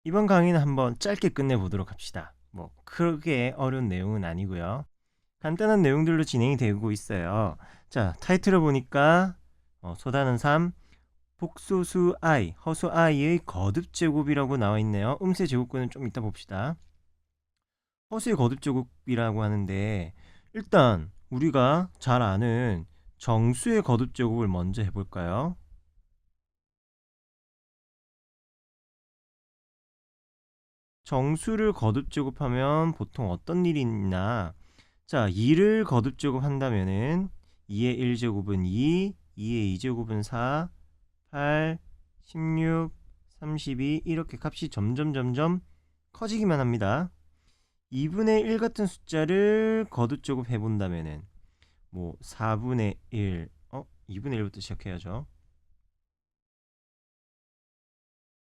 이번 강의는 한번 짧게 끝내보도록 합시다. 뭐 크게 어려운 내용은 아니고요. 간단한 내용들로 진행이 되고 있어요. 자, 타이틀을 보니까 소다는 3, 복소수 i, 허수 i의 거듭 제곱이라고 나와 있네요. 음세 제곱근은 좀 이따 봅시다. 허수의 거듭 제곱이라고 하는데 일단 우리가 잘 아는 정수의 거듭 제곱을 먼저 해볼까요? 정수를 거듭 제곱하면 보통 어떤 일이 있나? 자, 2를 거듭 제곱한다면은 2의 1제곱은 2, 2의 2제곱은 4, 8, 16, 32 이렇게 값이 점점 커지기만 합니다. 2분의 1 같은 숫자를 거듭 제곱해 본다면은 뭐 4분의 1, 2분의 1부터 시작해야죠.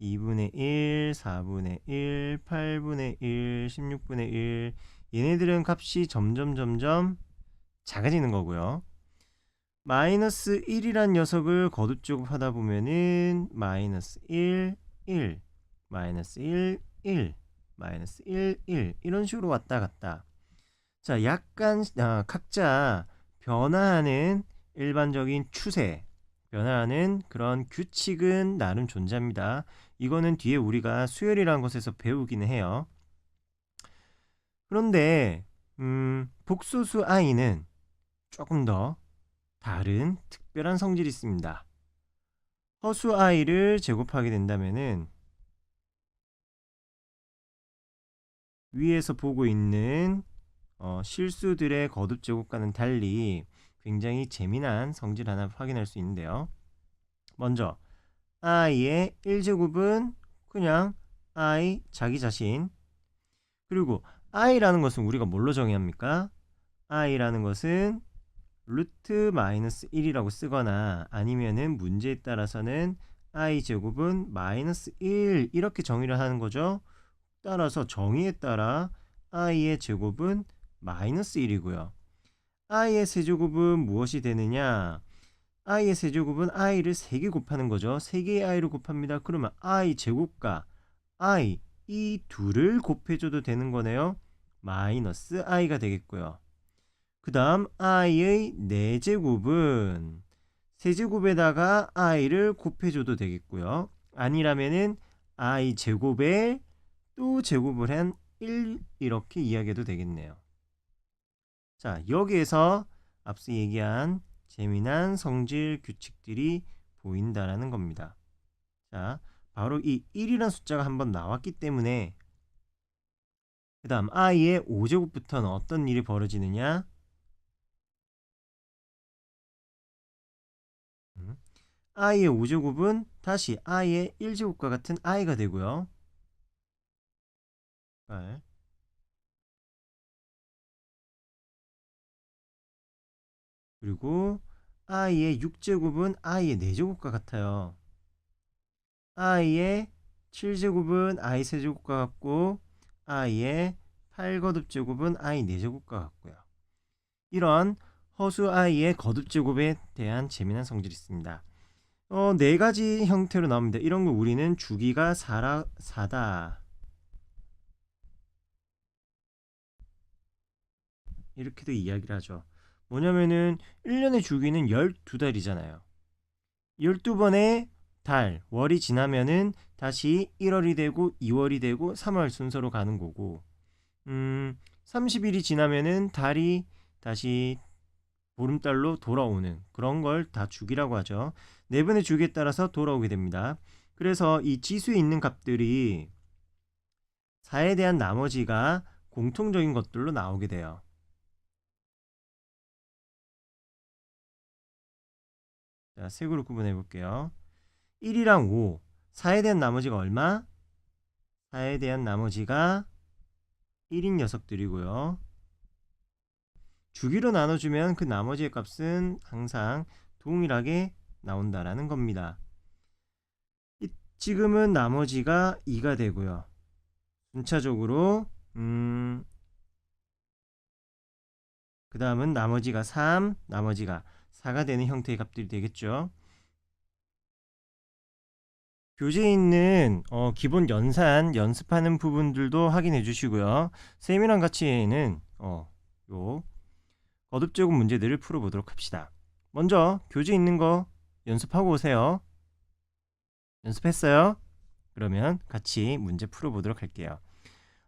2분의 1, 4분의 1, 8분의 1, 16분의 1 얘네들은 값이 점점 작아지는 거고요. 마이너스 1이란 녀석을 거듭제곱 하다 보면은 마이너스 1, 1, 마이너스 1, 1, 마이너스 1, 1 이런 식으로 왔다 갔다. 자, 약간 각자 변화하는 일반적인 추세, 변화하는 그런 규칙은 나름 존재합니다. 이거는 뒤에 우리가 수열이라는 것에서 배우기는 해요. 그런데 복소수 i는 조금 더 다른 특별한 성질이 있습니다. 허수 i를 제곱하게 된다면은 위에서 보고 있는 실수들의 거듭 제곱과는 달리 굉장히 재미난 성질 하나 확인할 수 있는데요. 먼저 i의 1제곱은 그냥 i 자기 자신, 그리고 i라는 것은 우리가 뭘로 정의합니까? i라는 것은 루트 마이너스 1이라고 쓰거나 아니면은 문제에 따라서는 i 제곱은 마이너스 1 이렇게 정의를 하는 거죠. 따라서 정의에 따라 i의 제곱은 마이너스 1이고요. i의 세제곱은 무엇이 되느냐? i의 세제곱은 i를 3개 곱하는 거죠. 3개의 i를 곱합니다. 그러면 i 제곱과 i 이 둘을 곱해줘도 되는 거네요. 마이너스 i가 되겠고요. 그 다음 i의 4제곱은 세제곱에다가 i를 곱해줘도 되겠고요. 아니라면은 i 제곱에 또 제곱을 한 1 이렇게 이야기해도 되겠네요. 자, 여기에서 앞서 얘기한 재미난 성질 규칙들이 보인다라는 겁니다. 자, 바로 이 1이라는 숫자가 한번 나왔기 때문에 그 다음 i의 5제곱부터는 어떤 일이 벌어지느냐? i의 5제곱은 다시 i의 1제곱과 같은 i가 되고요. 8. 그리고 i의 6제곱은 i의 4제곱과 같아요. i의 7제곱은 i 세제곱과 같고 i의 8거듭제곱은 i 4제곱과 같고요. 이런 허수 i의 거듭제곱에 대한 재미난 성질이 있습니다. 네 가지 형태로 나옵니다. 이런 걸 우리는 주기가 4다 이렇게도 이야기를 하죠. 뭐냐면은 1년의 주기는 12달이잖아요. 12번의 달, 월이 지나면은 다시 1월이 되고 2월이 되고 3월 순서로 가는 거고 30일이 지나면은 달이 다시 보름달로 돌아오는 그런 걸 다 주기라고 하죠. 네 번의 주기에 따라서 돌아오게 됩니다. 그래서 이 지수에 있는 값들이 4에 대한 나머지가 공통적인 것들로 나오게 돼요. 자, 색으로 구분해 볼게요. 1이랑 5, 4에 대한 나머지가 얼마? 4에 대한 나머지가 1인 녀석들이고요. 주기로 나눠주면 그 나머지의 값은 항상 동일하게 나온다라는 겁니다. 지금은 나머지가 2가 되고요. 순차적으로 그 다음은 나머지가 3, 나머지가 4가 되는 형태의 값들이 되겠죠. 교재에 있는 기본 연산 연습하는 부분들도 확인해 주시고요. 쌤이랑 같이는 요 거듭제곱 문제들을 풀어보도록 합시다. 먼저 교재에 있는 거 연습하고 오세요. 연습했어요? 그러면 같이 문제 풀어보도록 할게요.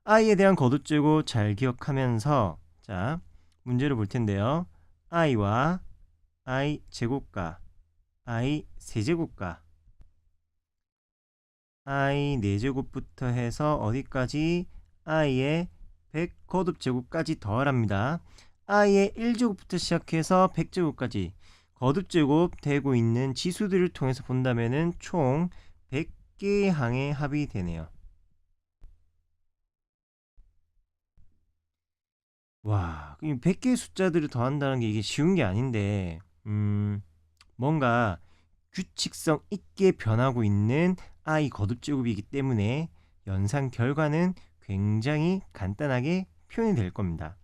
i에 대한 거듭제곱 잘 기억하면서 자 문제를 볼 텐데요. i와 i 제곱과 i 세제곱과 i 4제곱부터 해서 어디까지 i의 100 거듭제곱까지 더하랍니다. i의 1제곱부터 시작해서 100제곱까지 거듭제곱 되고 있는 지수들을 통해서 본다면은 총 100개의 항의 합이 되네요. 와, 100개의 숫자들을 더한다는 게 이게 쉬운 게 아닌데, 뭔가 규칙성 있게 변하고 있는 i 거듭제곱이기 때문에 연산 결과는 굉장히 간단하게 표현이 될 겁니다.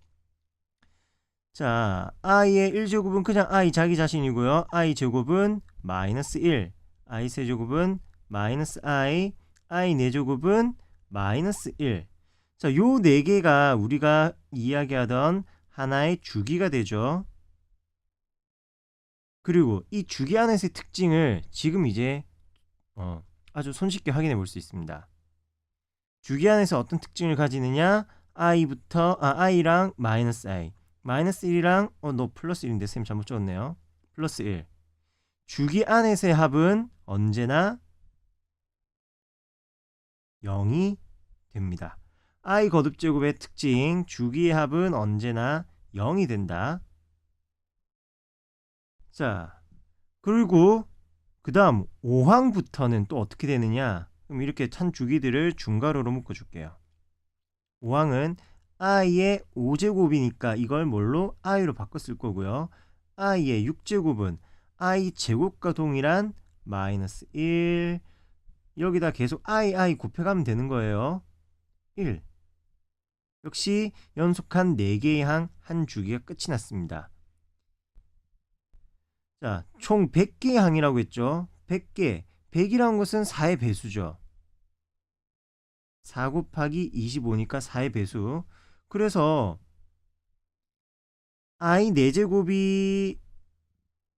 자, i의 1제곱은 그냥 i 자기 자신이고요. i 제곱은 마이너스 1, i 세제곱은 마이너스 i 4제곱은 마이너스 1. 자, 요 4개가 우리가 이야기하던 하나의 주기가 되죠. 그리고 이 주기 안에서의 특징을 지금 이제 아주 손쉽게 확인해 볼 수 있습니다. 주기 안에서 어떤 특징을 가지느냐? i랑 마이너스 i. 마이너스 1이랑 너 플러스 1인데 쌤 잘못 적었네요. 플러스 1. 주기 안에서의 합은 언제나 0이 됩니다. i 거듭제곱의 특징, 주기의 합은 언제나 0이 된다. 자, 그리고 그 다음 5항부터는 또 어떻게 되느냐? 그럼 이렇게 찬 주기들을 중괄호로 묶어줄게요. 5항은 i의 5제곱이니까 이걸 뭘로? i로 바꿔 쓸 거고요. i의 6제곱은 i 제곱과 동일한 마이너스 1. 여기다 계속 i 곱해가면 되는 거예요. 1. 역시 연속한 4개의 항 한 주기가 끝이 났습니다. 자, 총 100개의 항이라고 했죠. 100개. 100이라는 것은 4의 배수죠. 4 곱하기 25니까 4의 배수. 그래서 i 4제곱이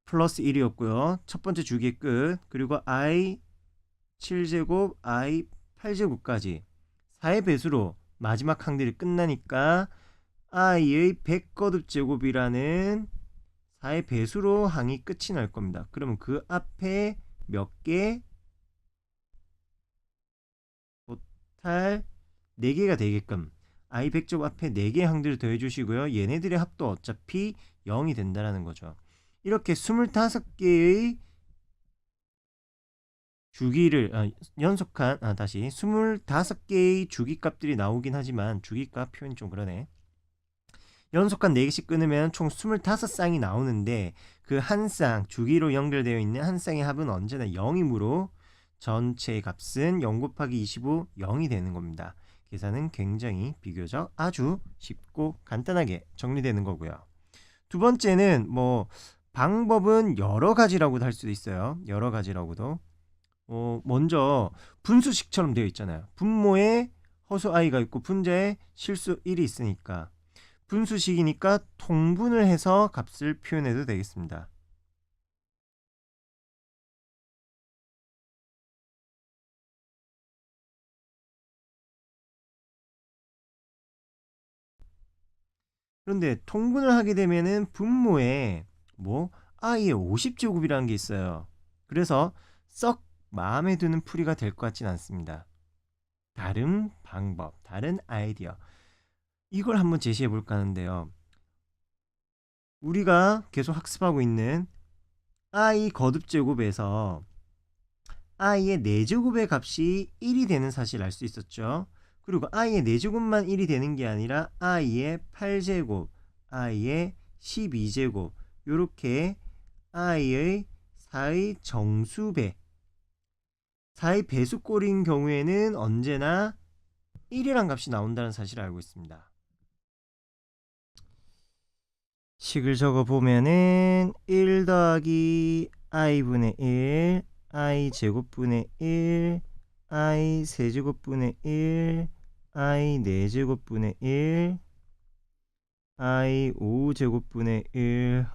플러스 1이었고요. 첫 번째 주기의 끝. 그리고 i 7제곱, i 8제곱까지 4의 배수로 마지막 항들이 끝나니까 i의 100거듭제곱이라는 4의 배수로 항이 끝이 날 겁니다. 그러면 그 앞에 몇 개? 토탈 4개가 되게끔 i 100제곱 앞에 4개의 항들을 더해 주시고요. 얘네들의 합도 어차피 0이 된다는 거죠. 이렇게 25개의 주기를 연속한 다시 25개의 주기값들이 나오긴 하지만 주기값 표현이 좀 그러네. 연속한 4개씩 끊으면 총 25쌍이 나오는데 그 한 쌍, 주기로 연결되어 있는 한 쌍의 합은 언제나 0이므로 전체의 값은 0 곱하기 25, 0이 되는 겁니다. 계산은 굉장히 비교적 아주 쉽고 간단하게 정리되는 거고요. 두 번째는 방법은 여러 가지라고도 할 수도 있어요. 여러 가지라고도. 먼저 분수식처럼 되어 있잖아요. 분모에 허수 i가 있고 분자에 실수 1이 있으니까 분수식이니까 통분을 해서 값을 표현해도 되겠습니다. 그런데 통분을 하게 되면은 분모에 i의 50제곱이라는 게 있어요. 그래서 썩 마음에 드는 풀이가 될 것 같진 않습니다. 다른 방법, 다른 아이디어 이걸 한번 제시해 볼까 하는데요. 우리가 계속 학습하고 있는 i 거듭제곱에서 i의 4제곱의 값이 1이 되는 사실을 알 수 있었죠. 그리고 i의 4제곱만 1이 되는 게 아니라 i의 8제곱, i의 12제곱 이렇게 i의 4의 정수배 4의 배수꼴인 경우에는 언제나 1이란 값이 나온다는 사실을 알고 있습니다. 식을 적어 보면은 1 더하기 i분의 1, i 제곱분의 1 i 세제곱분의 1 i 4제곱분의 1 i 5제곱분의 1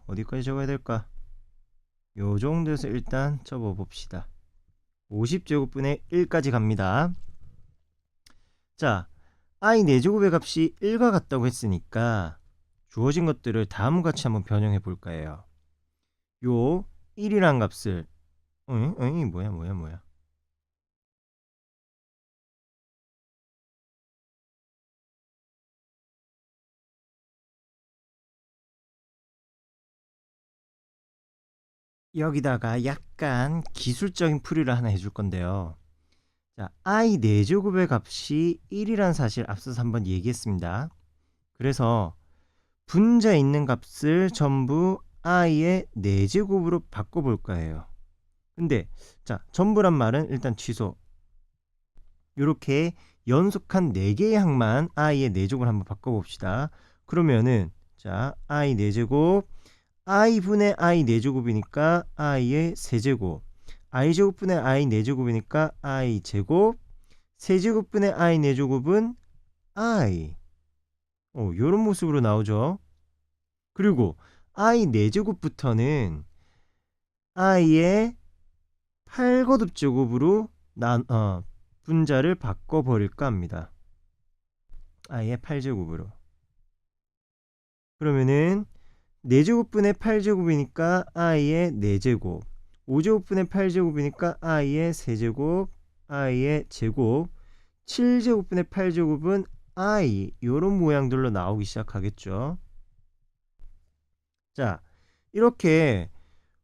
어디까지 적어야 될까? 요 정도에서 일단 접어 봅시다. 50제곱분의 1까지 갑니다. 자, i 4제곱의 값이 1과 같다고 했으니까 주어진 것들을 다음과 같이 한번 변형해 볼까 해요. 요 1이란 값을 뭐야 여기다가 약간 기술적인 풀이를 하나 해줄 건데요. 자, i 4제곱의 값이 1이란 사실 앞서서 한번 얘기했습니다. 그래서 분자에 있는 값을 전부 i의 4제곱으로 바꿔볼까 해요. 근데 자, 전부란 말은 일단 취소. 이렇게 연속한 4개의 항만 i의 4제곱을 한번 바꿔봅시다. 그러면은 자, i 4제곱 i분의 i 4제곱이니까 i의 세제곱 i제곱분의 i 4제곱이니까 i 제곱 세제곱분의 i 4제곱은 i 요런 모습으로 나오죠. 그리고 i 4제곱부터는 i의 8거듭제곱으로 분자를 바꿔버릴까 합니다. i의 8제곱으로. 그러면은 4제곱분의 8제곱이니까 i의 4제곱 5제곱분의 8제곱이니까 i의 세제곱 i의 제곱 7제곱분의 8제곱은 i 요런 모양들로 나오기 시작하겠죠. 자, 이렇게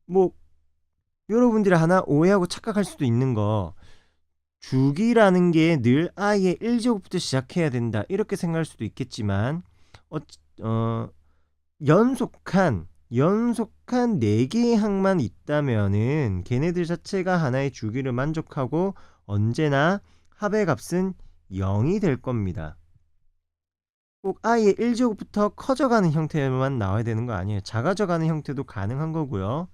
뭐 여러분들이 하나 오해하고 착각할 수도 있는 거 주기라는 게 늘 i의 1제곱부터 시작해야 된다 이렇게 생각할 수도 있겠지만 연속한 4개의 항만 있다면은 걔네들 자체가 하나의 주기를 만족하고 언제나 합의 값은 0이 될 겁니다. 꼭 i의 1제곱부터 커져가는 형태만 나와야 되는 거 아니에요. 작아져가는 형태도 가능한 거고요.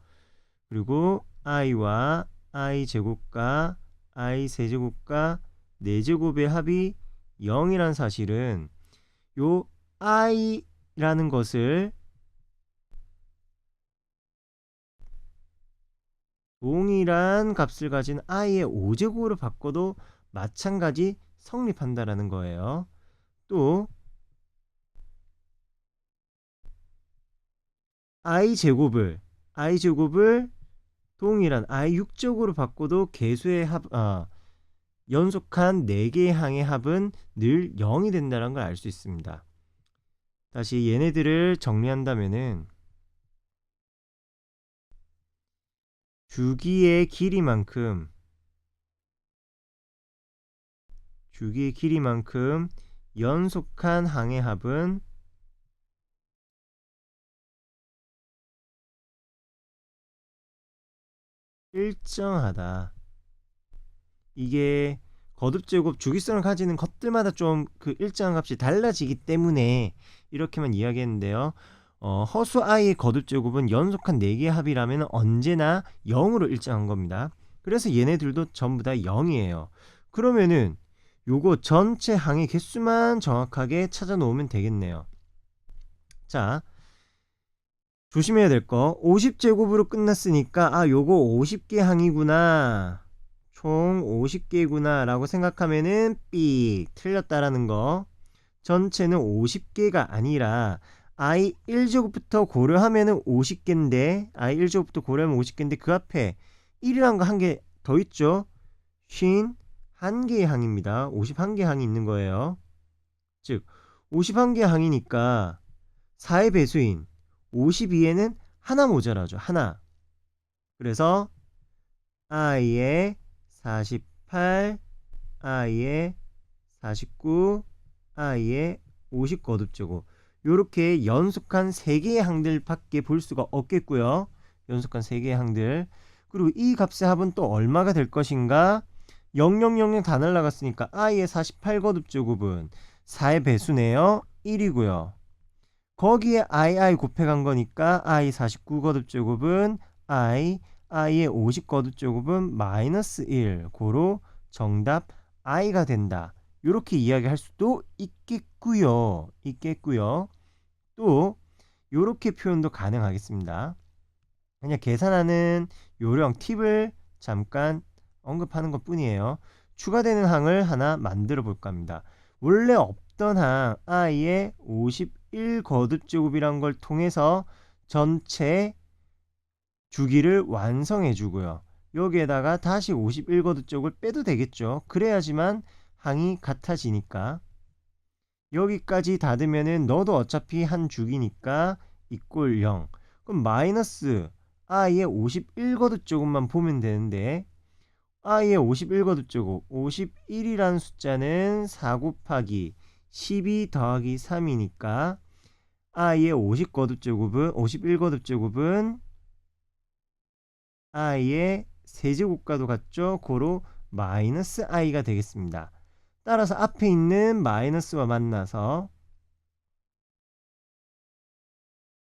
그리고 i와 i 제곱과 i 세제곱과 4제곱의 합이 0이란 사실은 요 i라는 것을 동일한 값을 가진 i의 5제곱으로 바꿔도 마찬가지 성립한다라는 거예요. 또 i제곱을 동일한 i 6제곱으로 바꿔도 개수의 연속한 4개의 항의 합은 늘 0이 된다는 걸 알 수 있습니다. 다시 얘네들을 정리한다면은 주기의 길이만큼 연속한 항의 합은 일정하다. 이게 거듭제곱 주기성을 가지는 것들마다 좀 그 일정한 값이 달라지기 때문에 이렇게만 이야기했는데요. 허수 i의 거듭제곱은 연속한 4개의 합이라면 언제나 0으로 일정한 겁니다. 그래서 얘네들도 전부 다 0이에요. 그러면은 요거 전체 항의 개수만 정확하게 찾아 놓으면 되겠네요. 자, 조심해야 될 거 50제곱으로 끝났으니까 요거 50개 항이구나 총 50개구나 라고 생각하면은 삑 틀렸다라는 거. 전체는 50개가 아니라 i 1제곱부터 고려하면은 50개인데 i 1제곱부터 고려하면 50개인데 그 앞에 1이라는 거 한 개 더 있죠. 51개의 항입니다. 51개 항이 있는 거예요. 즉 51개 항이니까 4의 배수인 52에는 하나 모자라죠. 하나. 그래서 i의 48, i의 49, i의 50 거듭제곱. 요렇게 연속한 3개의 항들밖에 볼 수가 없겠고요. 연속한 3개의 항들. 그리고 이 값의 합은 또 얼마가 될 것인가? 0000 다 날라갔으니까 i의 48 거듭제곱은 4의 배수네요. 1이고요. 거기에 i 곱해간 거니까 i 49 거듭제곱은 i i의 50 거듭제곱은 마이너스 1 고로 정답 i가 된다. 이렇게 이야기할 수도 있겠고요. 또 이렇게 표현도 가능하겠습니다. 그냥 계산하는 요령 팁을 잠깐 언급하는 것 뿐이에요. 추가되는 항을 하나 만들어 볼까 합니다. 원래 없던 항 i의 51 거듭제곱이란 걸 통해서 전체 주기를 완성해 주고요. 여기에다가 다시 51 거듭제곱을 빼도 되겠죠. 그래야지만 항이 같아지니까. 여기까지 닫으면은 너도 어차피 한 주기니까 이꼴 0. 그럼 마이너스 i의 51 거듭제곱만 보면 되는데 i의 51 거듭제곱 51이라는 숫자는 4 곱하기 12 더하기 3이니까 i의 50 거듭제곱은 51 거듭제곱은 i의 세제곱과도 같죠. 고로 마이너스 i가 되겠습니다. 따라서 앞에 있는 마이너스와 만나서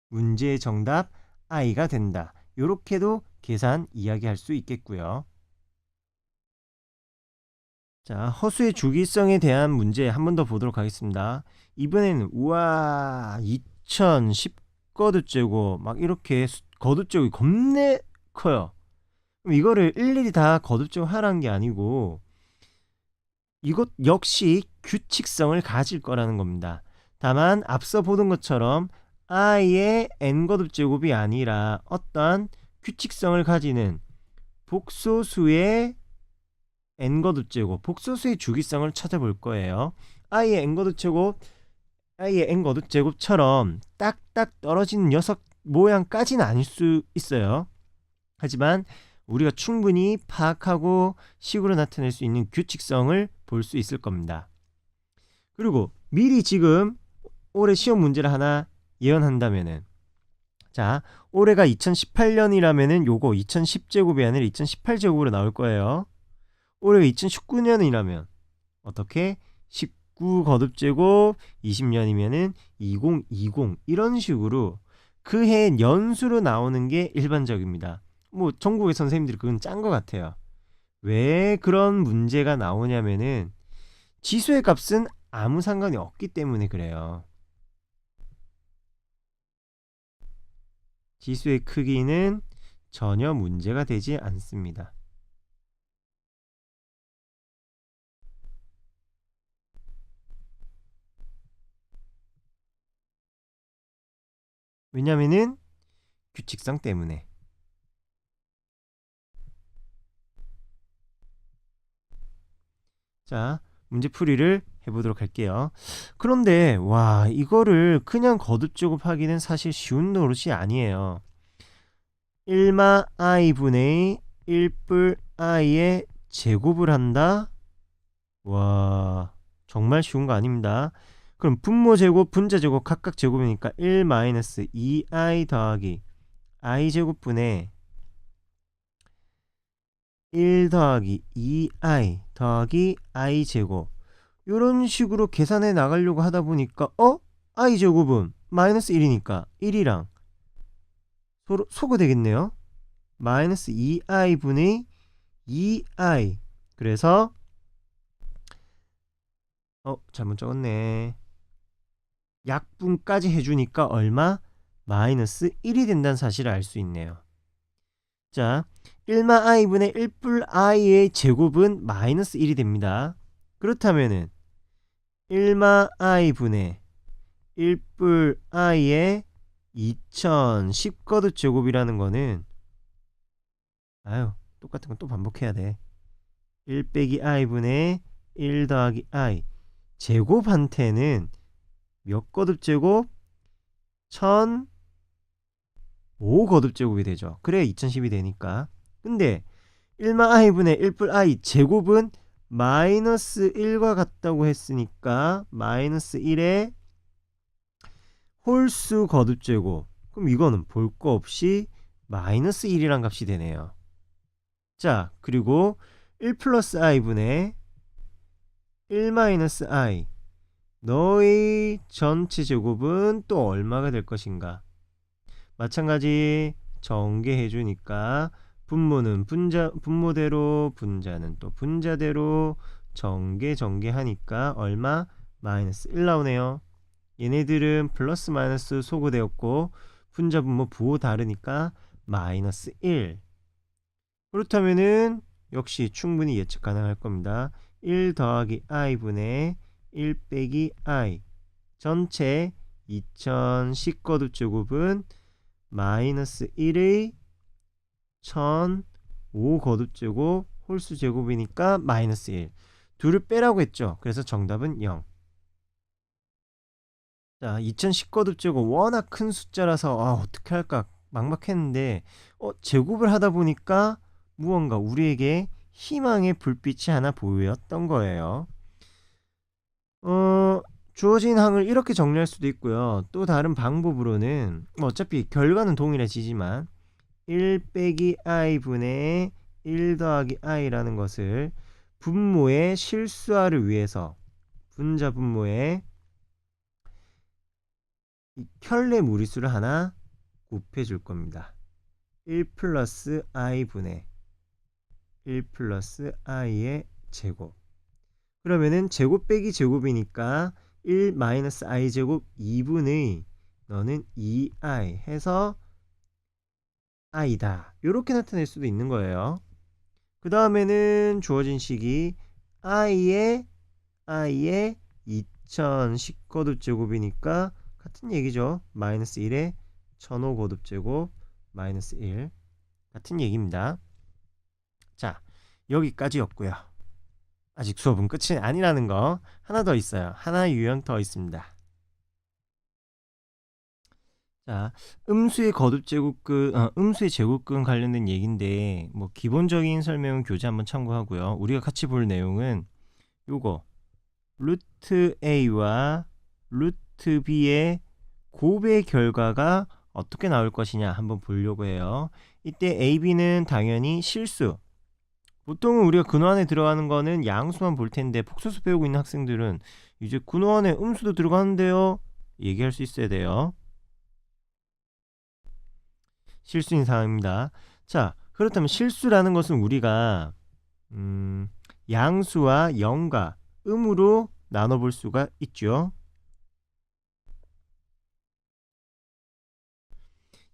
문제의 정답 i가 된다. 이렇게도 계산 이야기할 수 있겠고요. 자, 허수의 주기성에 대한 문제 한 번 더 보도록 하겠습니다. 이번에는 우와 2010 거듭제곱 막 이렇게 거듭제곱이 겁내 커요. 그럼 이거를 일일이 다 거듭제곱 하라는 게 아니고 이것 역시 규칙성을 가질 거라는 겁니다. 다만 앞서 보던 것처럼 i의 n거듭제곱이 아니라 어떠한 규칙성을 가지는 복소수의 n거듭제곱, 복소수의 주기성을 찾아볼 거예요. i의 n거듭제곱처럼 딱딱 떨어지는 녀석 모양까지는 아닐 수 있어요. 하지만 우리가 충분히 파악하고 식으로 나타낼 수 있는 규칙성을 볼 수 있을 겁니다. 그리고 미리 지금 올해 시험 문제를 하나 예언한다면은, 자, 올해가 2018년이라면은 요거 2010제곱이 아니라 2018제곱으로 나올 거예요. 올해가 2019년이라면 어떻게? 19 거듭제곱 20년이면은 2020 이런 식으로 그 해 연수로 나오는 게 일반적입니다. 뭐 전국의 선생님들이 그건 짠 것 같아요. 왜 그런 문제가 나오냐면은 지수의 값은 아무 상관이 없기 때문에 그래요. 지수의 크기는 전혀 문제가 되지 않습니다. 왜냐면은 규칙성 때문에. 자, 문제풀이를 해보도록 할게요. 그런데 와, 이거를 그냥 거듭제곱 하기는 사실 쉬운 노릇이 아니에요. 1마 i분의 1뿔 i의 제곱을 한다? 와, 정말 쉬운 거 아닙니다. 그럼 분모 제곱, 분자 제곱 각각 제곱이니까 1 마이너스 2i 더하기 i 제곱분의 1 더하기 2i 더하기 i 제곱, 이런 식으로 계산해 나가려고 하다 보니까 i 제곱은 마이너스 1이니까 1이랑 서로 소거되겠네요. 마이너스 2i 분의 2i. 그래서 잘못 적었네. 약분까지 해주니까 얼마? 마이너스 1이 된다는 사실을 알 수 있네요. 자, 1마 i분의 1뿔 i의 제곱은 마이너스 1이 됩니다. 그렇다면은 1마 i분의 1뿔 i의 2010 거듭 제곱이라는 거는 똑같은 건 또 반복해야 돼. 1 빼기 i분의 1 더하기 i 제곱한테는 몇 거듭 제곱? 1005 거듭 제곱이 되죠. 그래야 2010이 되니까. 근데 1마 i분의 1뿔 i 제곱은 마이너스 1과 같다고 했으니까 마이너스 1의 홀수 거듭 제곱. 그럼 이거는 볼 거 없이 마이너스 1이란 값이 되네요. 자, 그리고 1 플러스 i분의 1 마이너스 i 너의 전체 제곱은 또 얼마가 될 것인가? 마찬가지 전개해 주니까 분모는 분모대로, 분자는 또 분자대로, 전개 하니까 얼마? 마이너스 1 나오네요. 얘네들은 플러스 마이너스 소거되었고 분자 분모 부호 다르니까 마이너스 1. 그렇다면은 역시 충분히 예측 가능할 겁니다. 1 더하기 i분의 1 빼기 i 전체 2010 거듭제곱은 마이너스 1의 1005 거듭제곱 홀수제곱이니까 마이너스 1. 둘을 빼라고 했죠. 그래서 정답은 0. 자, 2010 거듭제곱 워낙 큰 숫자라서 어떻게 할까 막막했는데 제곱을 하다 보니까 무언가 우리에게 희망의 불빛이 하나 보였던 거예요. 주어진 항을 이렇게 정리할 수도 있고요. 또 다른 방법으로는 어차피 결과는 동일해지지만 1 빼기 i분의 1 더하기 i라는 것을 분모의 실수화를 위해서 분자 분모의 켤레 무리수를 하나 곱해 줄 겁니다. 1 플러스 i분의 1 플러스 i의 제곱. 그러면은 제곱 빼기 제곱이니까 1 마이너스 i 제곱 2분의 너는 2i 해서 i다. 이렇게 나타낼 수도 있는 거예요. 그 다음에는 주어진 식이 i의 2010 거듭제곱이니까 같은 얘기죠. 마이너스 1에 1005 거듭제곱 마이너스 1 같은 얘기입니다. 자, 여기까지였고요. 아직 수업은 끝이 아니라는 거 하나 더 있어요. 하나 유형 더 있습니다. 자, 음수의 거듭제곱근, 음수의 제곱근 관련된 얘기인데 뭐 기본적인 설명은 교재 한번 참고하고요. 우리가 같이 볼 내용은 요거 루트 a와 루트 b의 곱의 결과가 어떻게 나올 것이냐 한번 보려고 해요. 이때 a, b는 당연히 실수. 보통은 우리가 근호 안에 들어가는 거는 양수만 볼 텐데 폭소수 배우고 있는 학생들은 이제 근호 안에 음수도 들어가는데요. 얘기할 수 있어야 돼요. 실수인 상황입니다. 자, 그렇다면 실수라는 것은 우리가 양수와 0과 음으로 나눠볼 수가 있죠.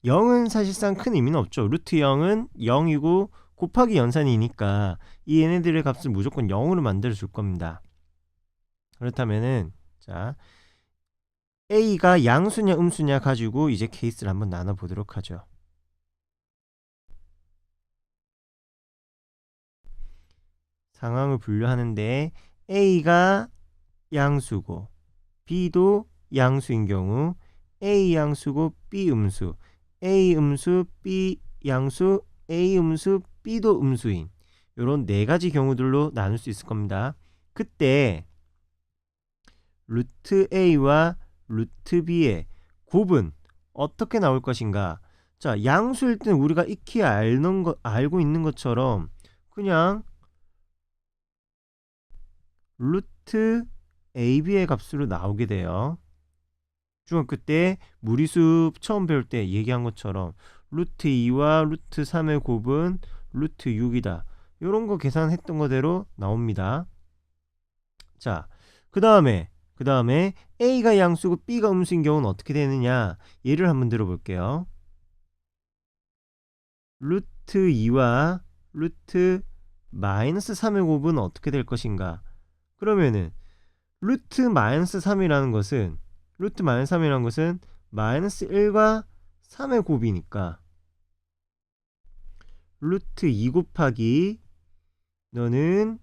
0은 사실상 큰 의미는 없죠. 루트 0은 0이고 곱하기 연산이니까 이 얘네들의 값을 무조건 0으로 만들어 줄 겁니다. 그렇다면은 자, a가 양수냐 음수냐 가지고 이제 케이스를 한번 나눠 보도록 하죠. 상황을 분류하는데 a가 양수고 b도 양수인 경우 a 양수고 b 음수, a 음수, b 양수, a 음수, b도 음수인 요런 네 가지 경우들로 나눌 수 있을 겁니다. 그때 루트 a와 루트 b의 곱은 어떻게 나올 것인가? 자, 양수일 땐 우리가 익히 알고 있는 것처럼 그냥 루트 ab의 값으로 나오게 돼요. 중학교 때 무리수 처음 배울 때 얘기한 것처럼 루트 2와 루트 3의 곱은 루트 6이다. 이런 거 계산했던 거대로 나옵니다. 자, 그 다음에 a가 양수고 b가 음수인 경우는 어떻게 되느냐? 예를 한번 들어볼게요. 루트 2와 루트 마이너스 3의 곱은 어떻게 될 것인가? 그러면은 루트 마이너스 3이라는 것은 마이너스 1과 3의 곱이니까 루트 2 곱하기 너는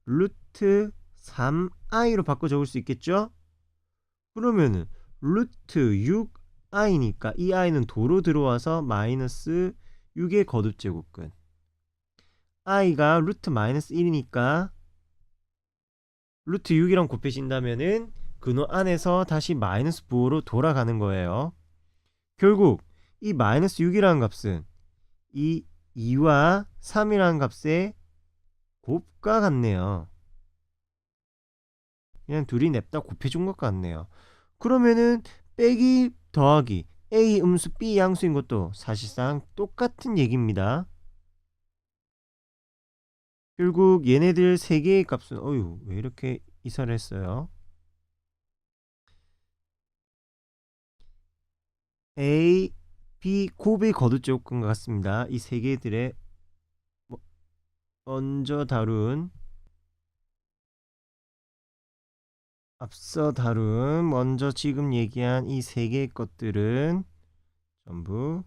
루트 3i로 바꿔 적을 수 있겠죠? 그러면은 루트 6i니까 이 i는 도로 들어와서 마이너스 6의 거듭제곱근 i가 루트 마이너스 1이니까 루트 6이랑 곱해진다면은 근호 안에서 다시 마이너스 부호로 돌아가는 거예요. 결국 이 마이너스 6이라는 값은 이 2와 3이라는 값의 곱과 같네요. 그냥 둘이 냅다 곱해준 것 같네요. 그러면은 빼기 더하기 A 음수 B 양수인 것도 사실상 똑같은 얘기입니다. 결국 얘네들 세 개의 값은 어휴 왜 이렇게 이사를 했어요? A, B 곱의 거듭제곱근과 같습니다. 이 세 개들의 먼저 다룬 앞서 다룬 먼저 지금 얘기한 이 세 개의 것들은 전부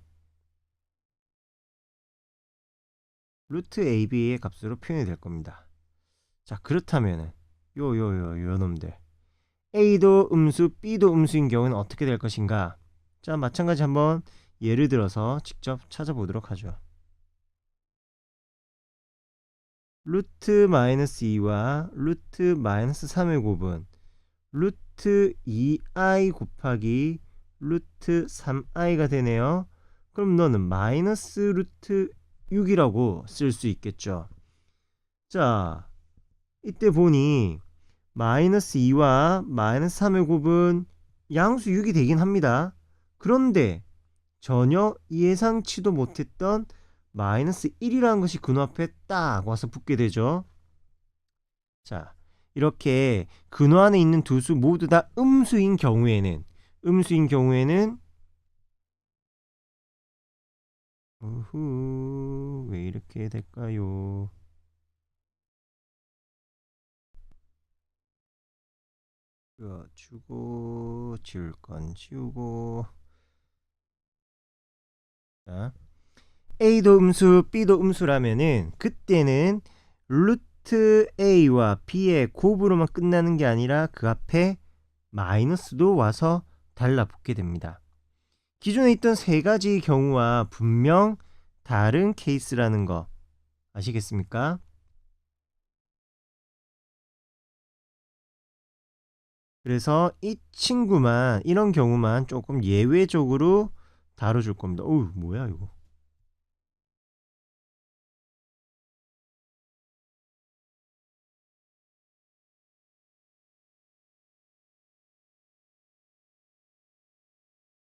루트 AB의 값으로 표현이 될 겁니다. 자 그렇다면은 요 놈들 A도 음수 B도 음수인 경우는 어떻게 될 것인가? 자 마찬가지 한번 예를 들어서 직접 찾아보도록 하죠. 루트 마이너스 2와 루트 마이너스 3의 곱은 루트 2i 곱하기 루트 3i가 되네요. 그럼 너는 마이너스 루트 6이라고 쓸 수 있겠죠. 자 이때 보니 마이너스 2와 마이너스 3의 곱은 양수 6이 되긴 합니다. 그런데 전혀 예상치도 못했던 마이너스 1이라는 것이 그 눈앞에 딱 와서 붙게 되죠. 자 이렇게 근호 안에 있는 두 수 모두 다 음수인 경우에는 우후 왜 이렇게 될까요? 주고 지울 건 지우고 자 A도 음수 B도 음수라면은 그때는 루트 A와 B의 곱으로만 끝나는 게 아니라 그 앞에 마이너스도 와서 달라붙게 됩니다. 기존에 있던 세 가지 경우와 분명 다른 케이스라는 거 아시겠습니까? 그래서 이 친구만 이런 경우만 조금 예외적으로 다뤄줄 겁니다. 어우 뭐야 이거.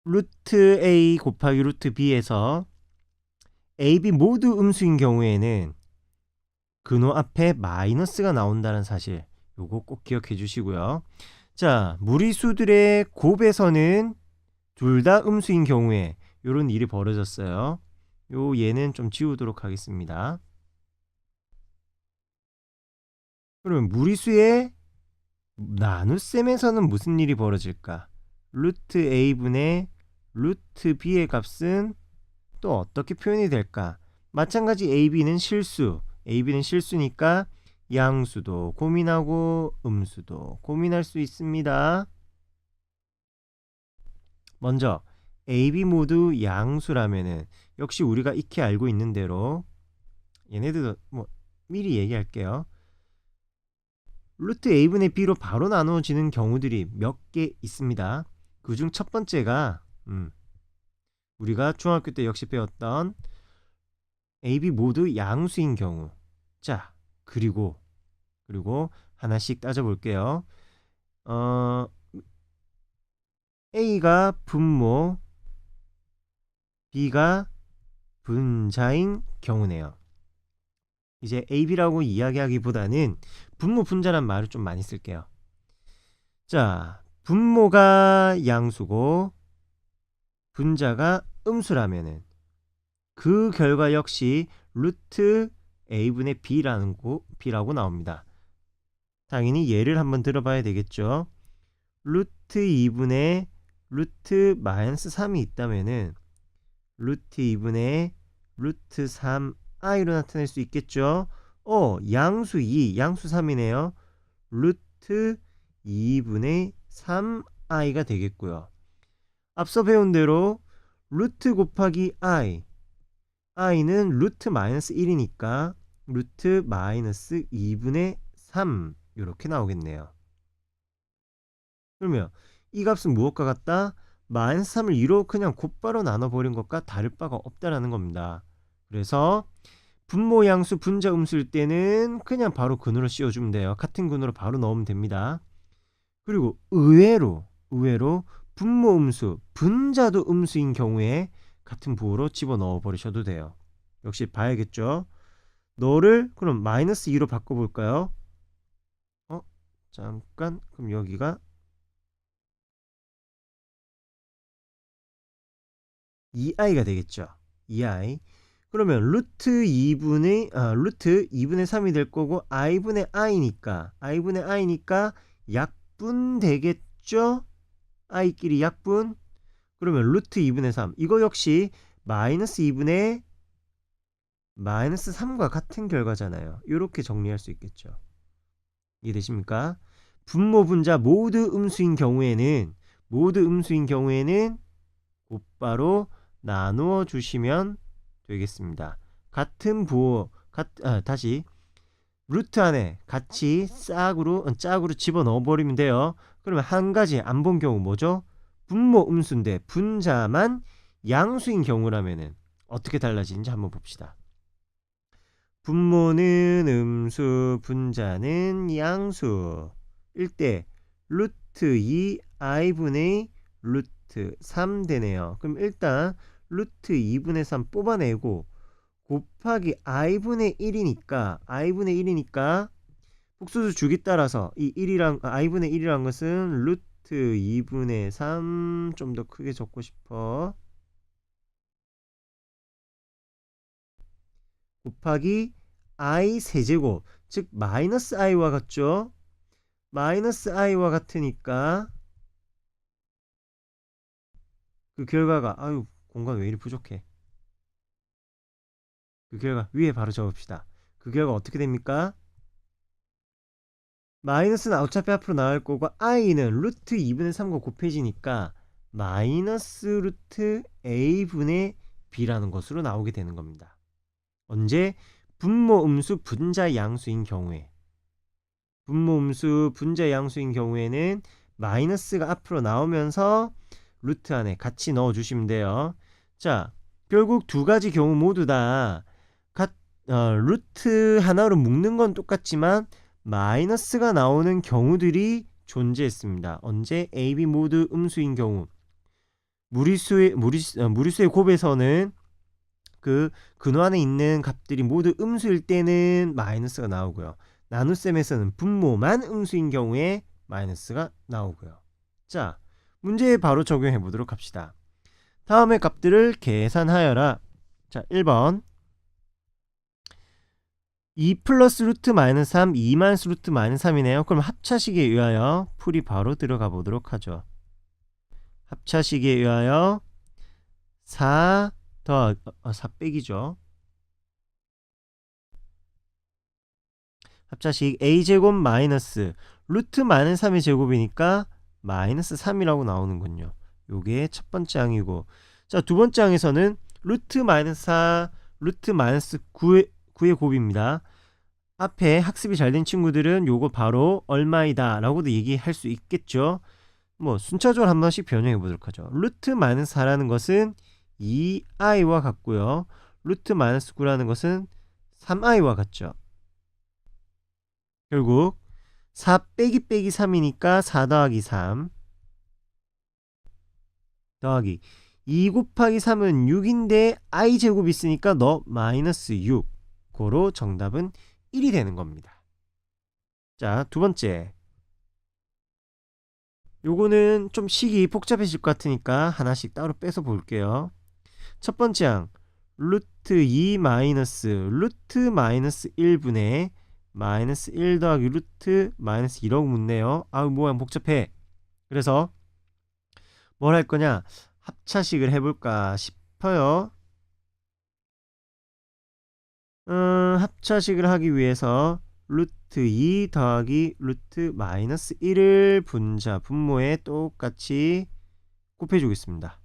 루트 A 곱하기 루트 B에서 A, B 모두 음수인 경우에는 근호 앞에 마이너스가 나온다는 사실 요거 꼭 기억해 주시고요. 자 무리수들의 곱에서는 둘 다 음수인 경우에 요런 일이 벌어졌어요. 요 얘는 좀 지우도록 하겠습니다. 그러면 무리수의 나눗셈에서는 무슨 일이 벌어질까? 루트 A분의 루트 B의 값은 또 어떻게 표현이 될까? 마찬가지 AB는 실수니까 양수도 고민하고 음수도 고민할 수 있습니다. 먼저 AB 모두 양수라면은 역시 우리가 익히 알고 있는 대로 얘네들도 뭐 미리 얘기할게요. 루트 A분의 B로 바로 나누어지는 경우들이 몇 개 있습니다. 그중 첫 번째가 우리가 중학교 때 역시 배웠던 AB 모두 양수인 경우. 자 그리고 하나씩 따져볼게요. A가 분모 B가 분자인 경우네요. 이제 AB라고 이야기하기보다는 분모 분자란 말을 좀 많이 쓸게요. 자 분모가 양수고 분자가 음수라면은 그 결과 역시 루트 A분의 B라고 나옵니다. 당연히 예를 한번 들어봐야 되겠죠. 루트 2분의 루트 마이너스 3이 있다면은 루트 2분의 루트 3i로 나타낼 수 있겠죠. 양수 2, 양수 3이네요. 루트 2분의 3i가 되겠고요. 앞서 배운 대로 루트 곱하기 i는 루트 마이너스 1이니까 루트 마이너스 2분의 3 이렇게 나오겠네요. 그러면 이 값은 무엇과 같다? 마이너스 3을 2로 그냥 곧바로 나눠버린 것과 다를 바가 없다라는 겁니다. 그래서 분모 양수 분자 음수일 때는 그냥 바로 근으로 씌워주면 돼요. 같은 근으로 바로 넣으면 됩니다. 그리고 의외로 분모 음수 분자도 음수인 경우에 같은 부호로 집어넣어 버리셔도 돼요. 역시 봐야겠죠. 너를 그럼 마이너스 2로 바꿔볼까요? 잠깐. 그럼 여기가 2i가 되겠죠. 2i. 그러면 루트 2분의 3이 될 거고 i분의 i니까 약분 되겠죠? i끼리 약분. 그러면 루트 2분의 3. 이거 역시 마이너스 2분의 마이너스 3과 같은 결과잖아요. 이렇게 정리할 수 있겠죠. 이해되십니까? 분모 분자 모두 음수인 경우에는 곧바로 나누어 주시면 되겠습니다. 같은 부호 다시 루트 안에 같이 짝으로 집어넣어 버리면 돼요. 그러면 한 가지 안 본 경우 뭐죠? 분모 음수인데 분자만 양수인 경우라면은 어떻게 달라지는지 한번 봅시다. 분모는 음수, 분자는 양수일 때 루트 2 i분의 루트 3 되네요. 그럼 일단 루트 2분의 3 뽑아내고 곱하기 i분의 1이니까 복수수 주기 따라서 이 1이랑 i분의 1이란 것은 루트 2분의 3 좀 더 크게 적고 싶어. 곱하기 i 세제곱, 즉 마이너스 i와 같죠? 마이너스 i와 같으니까 그 결과가 공간 왜 이리 부족해. 그 결과 위에 바로 적읍시다. 그 결과 어떻게 됩니까? 마이너스는 어차피 앞으로 나올 거고 i는 루트 2분의 3과 곱해지니까 마이너스 루트 a분의 b라는 것으로 나오게 되는 겁니다. 언제? 분모 음수 분자 양수인 경우에. 분모 음수 분자 양수인 경우에는 마이너스가 앞으로 나오면서 루트 안에 같이 넣어주시면 돼요. 자, 결국 두 가지 경우 모두 다 루트 하나로 묶는 건 똑같지만 마이너스가 나오는 경우들이 존재했습니다. 언제? A, B 모두 음수인 경우. 무리수의 곱에서는 그 근호 안에 있는 값들이 모두 음수일 때는 마이너스가 나오고요. 나눗셈에서는 분모만 음수인 경우에 마이너스가 나오고요. 자, 문제에 바로 적용해 보도록 합시다. 다음의 값들을 계산하여라. 자, 1번 2 플러스 루트 마이너스 3, 2 마이너스 루트 마이너스 3이네요. 그럼 합차식에 의하여 풀이 바로 들어가 보도록 하죠. 합차식에 의하여 4 빼기죠. 합차식 a제곱 마이너스 루트 마이너스 3의 제곱이니까 마이너스 3이라고 나오는군요. 요게 첫 번째 항이고, 자, 두 번째 항에서는 루트 마이너스 4, 루트 마이너스 9의 곱입니다. 앞에 학습이 잘 된 친구들은 요거 바로 얼마이다 라고도 얘기할 수 있겠죠. 뭐 순차적으로 한 번씩 변형해 보도록 하죠. 루트 마이너스 4라는 것은 2i와 같고요. 루트 마이너스 9라는 것은 3i와 같죠. 결국 4 빼기 3이니까 4 더하기 3 더하기 2 곱하기 3은 6인데 i제곱이 있으니까 너 마이너스 6. 고로 정답은 1이 되는 겁니다. 자, 두 번째. 요거는 좀 식이 복잡해질 것 같으니까 하나씩 따로 빼서 볼게요. 첫 번째 항 루트 2 마이너스 루트 마이너스 1분의 마이너스 1 더하기 루트 마이너스 2라고 묻네요. 모양 복잡해. 그래서 뭘 할 거냐? 합차식을 해볼까 싶어요. 합차식을 하기 위해서 루트 2 더하기 루트 마이너스 1을 분자 분모에 똑같이 곱해주겠습니다.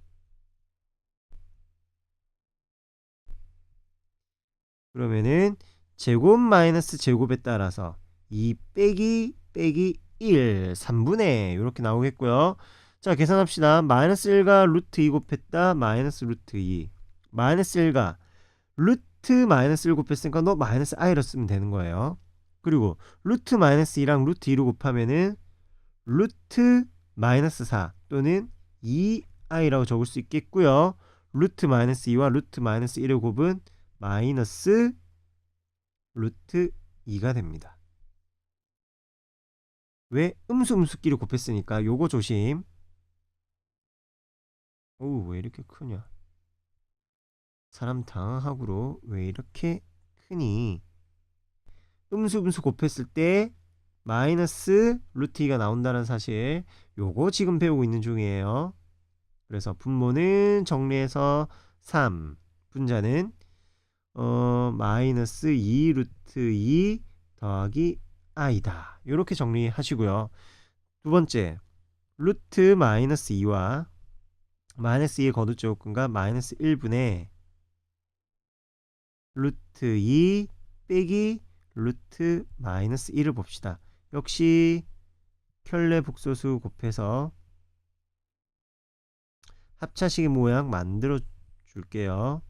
그러면은 제곱 마이너스 제곱에 따라서 2 빼기 1 3분의 이렇게 나오겠고요. 자, 계산합시다. 마이너스 1과 루트 2 곱했다. 마이너스 루트 2 마이너스 1과 루트 마이너스 1 곱했으니까 너 마이너스 i로 쓰면 되는 거예요. 그리고 루트 마이너스 2랑 루트 2로 곱하면은 루트 마이너스 4 또는 2i라고 적을 수 있겠고요. 루트 마이너스 2와 루트 마이너스 1의 곱은 마이너스 루트 2가 됩니다. 왜? 음수끼리 곱했으니까 요거 조심. 오우, 왜 이렇게 크냐? 사람 당황하고로 왜 이렇게 크니? 음수 곱했을 때 마이너스 루트 2가 나온다는 사실, 요거 지금 배우고 있는 중이에요. 그래서 분모는 정리해서 3, 분자는 마이너스 2 루트 2 더하기 i다. 이렇게 정리하시고요. 두 번째, 루트 마이너스 2와 마이너스 2의 거듭제곱근과 마이너스 1분의 루트 2 빼기 루트 마이너스 1을 봅시다. 역시 켤레 복소수 곱해서 합차식의 모양 만들어 줄게요.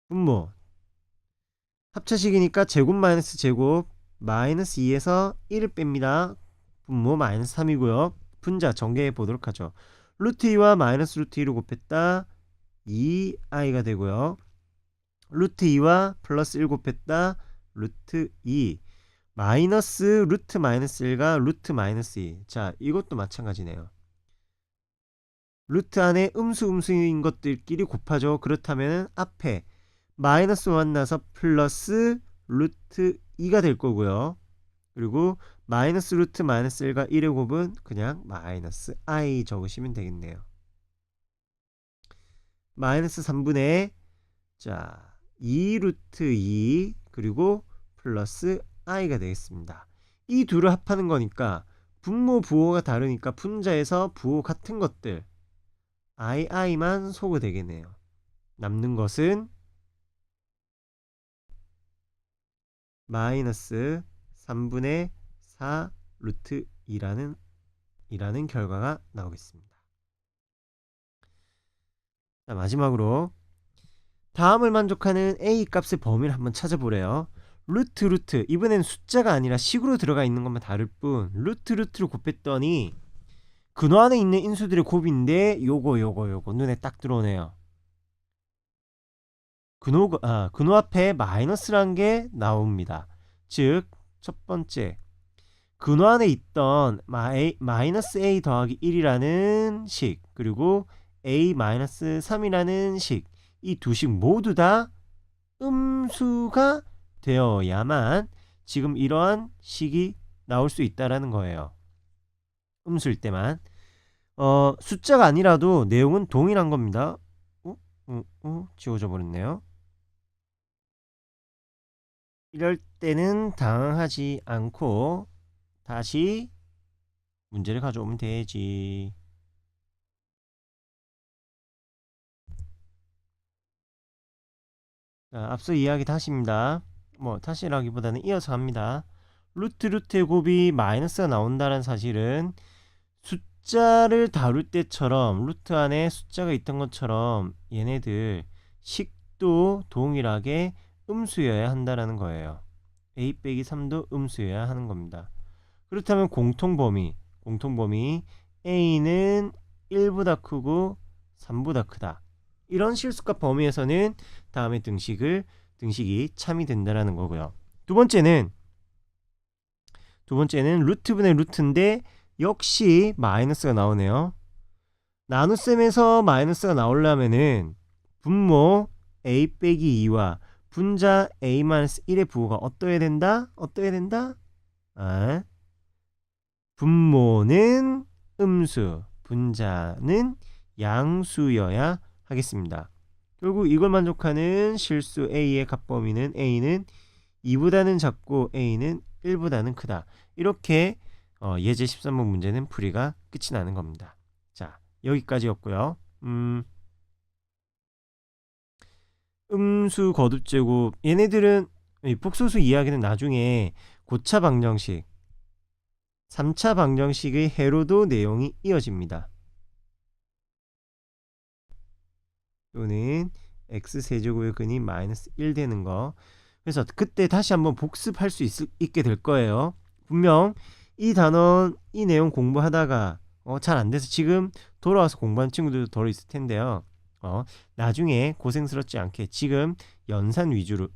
분모 합차식이니까 제곱 마이너스 제곱 마이너스 2에서 1을 뺍니다. 분모 마이너스 3이고요. 분자 전개해 보도록 하죠. 루트 2와 마이너스 루트 2를 곱했다 2i가 되고요. 루트 2와 플러스 1 곱했다 루트 2 마이너스 루트 마이너스 1과 루트 마이너스 2. 자, 이것도 마찬가지네요. 루트 안에 음수인 것들끼리 곱하죠. 그렇다면 앞에 마이너스 만나서 플러스 루트 2가 될 거고요. 그리고 마이너스 루트 마이너스 1과 1의 곱은 그냥 마이너스 i 적으시면 되겠네요. 마이너스 3분의 자 2 루트 2 그리고 플러스 i가 되겠습니다. 이 둘을 합하는 거니까 분모 부호가 다르니까 분자에서 부호 같은 것들 i만 소거 되겠네요. 남는 것은 마이너스 3분의 4 루트 2라는 결과가 나오겠습니다. 자, 마지막으로 다음을 만족하는 a 값의 범위를 한번 찾아보래요. 루트 이번엔 숫자가 아니라 식으로 들어가 있는 것만 다를 뿐 루트를 곱했더니 근호 안에 있는 인수들의 곱인데 요거 눈에 딱 들어오네요. 근호 앞에 마이너스란 게 나옵니다. 즉 첫 번째 근호 안에 있던 마이너스 a 더하기 1이라는 식 그리고 a 마이너스 3이라는 식 이 두 식 모두 다 음수가 되어야만 지금 이러한 식이 나올 수 있다라는 거예요. 음수일 때만. 숫자가 아니라도 내용은 동일한 겁니다. 지워져 버렸네요. 이럴 때는 당황하지 않고 다시 문제를 가져오면 되지. 자, 앞서 이야기 다시입니다. 다시라기보다는 이어서 합니다. 루트의 곱이 마이너스가 나온다는 사실은 숫자를 다룰 때처럼 루트 안에 숫자가 있던 것처럼 얘네들 식도 동일하게 음수여야 한다는 거예요. a 빼기 3도 음수여야 하는 겁니다. 그렇다면 공통범위 a는 1보다 크고 3보다 크다. 이런 실수값 범위에서는 다음의 등식이 참이 된다라는 거고요. 두 번째는 루트분의 루트인데 역시 마이너스가 나오네요. 나눗셈에서 마이너스가 나오려면은 분모 a 빼기 2와 분자 a-1의 부호가 어떠해야 된다? 분모는 음수, 분자는 양수여야 하겠습니다. 결국 이걸 만족하는 실수 a의 값범위는 a는 2보다는 작고 a는 1보다는 크다. 이렇게 예제 13번 문제는 풀이가 끝이 나는 겁니다. 자, 여기까지였고요. 음수 거듭제곱 얘네들은 복소수 이야기는 나중에 고차 방정식 3차 방정식의 해로도 내용이 이어집니다. 또는 x세제곱의 근이 마이너스 1 되는 거. 그래서 그때 다시 한번 복습할 수 있게 될 거예요. 분명 이 단원 이 내용 공부하다가 잘 안돼서 지금 돌아와서 공부하는 친구들도 덜 있을 텐데요. 나중에 고생스럽지 않게 지금 연산 위주로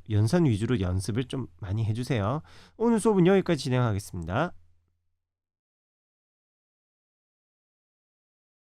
연습을 좀 많이 해주세요. 오늘 수업은 여기까지 진행하겠습니다.